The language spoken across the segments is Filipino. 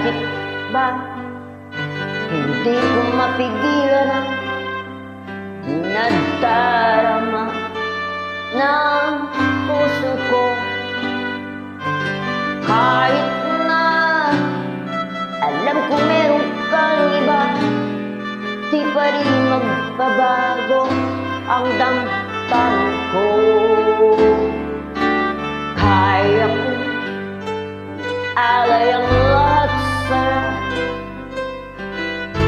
Kahit ba hindi ko mapigilan ang nadarama ng puso ko. Kahit na alam ko meron kang iba, di pa rin magbabago ang damdamin ko. Kaya ko alay ang lahat sa'yo,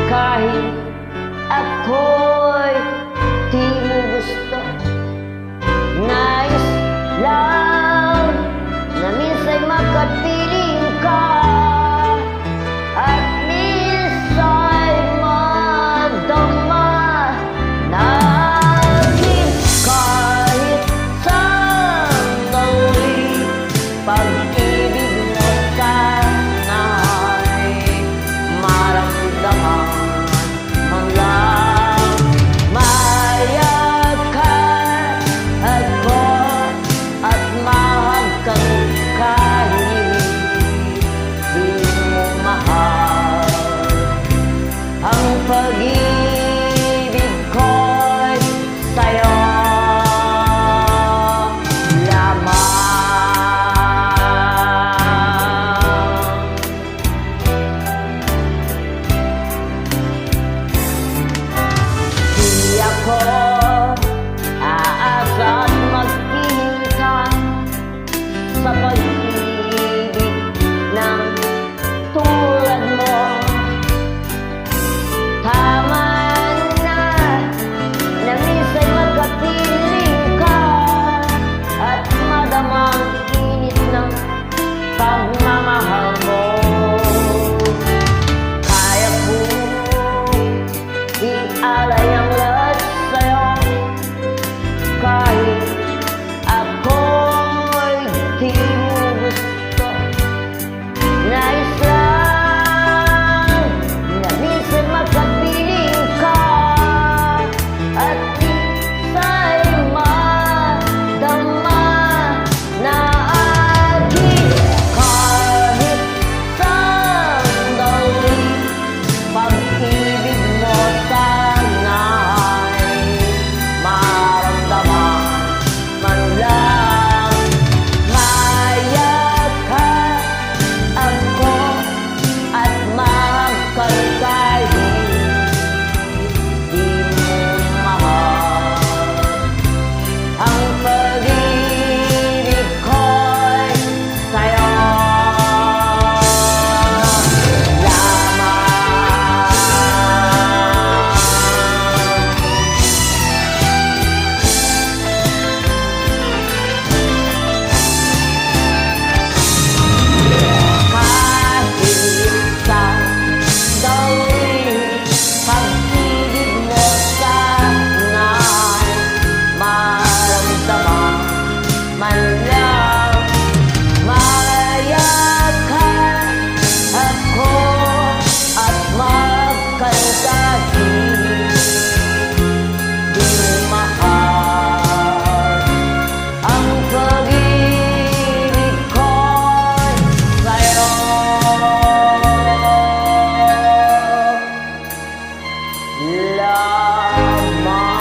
kahit ako'y di mo gusto. Nais lang na minsan'y makapiling ka, at minsan'y madama na aking kahit sandali. Pag-ibig mo sana'y maramdaman man lang. Mayakan ako at mahagkan kahit di mo mahal. Ang pag-ibig ko'y sa'yo lamang. Di ako aasa at maghihintay sa pag-ibig ng tulad mo. Tama na na minsan'y magkapiling ka at madama ang init ng pagmamahal mo. Kaya ko ialay ang lahat sa'yo, kahit ako'y di mo gusto. Nais lang na minsan magkapiling ka, at minsan'y madama na aking kahit sandali. Pag-ibig mo sana'y maramdaman man lang. Mayakan ako at mahagkan kahit di mo mahal. Ang pag-ibig ko'y sa'yo lamang. Kahit sandali, pag-ibig mo sana'y maramdaman man lang. Mayakan ako at mahagkan kahit di mo mahal. Ang pag-ibig ko'y sa'yo lamang.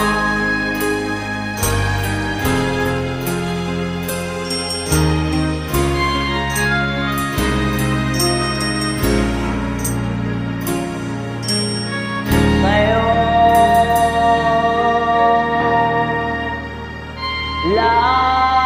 Sa'yo lamang.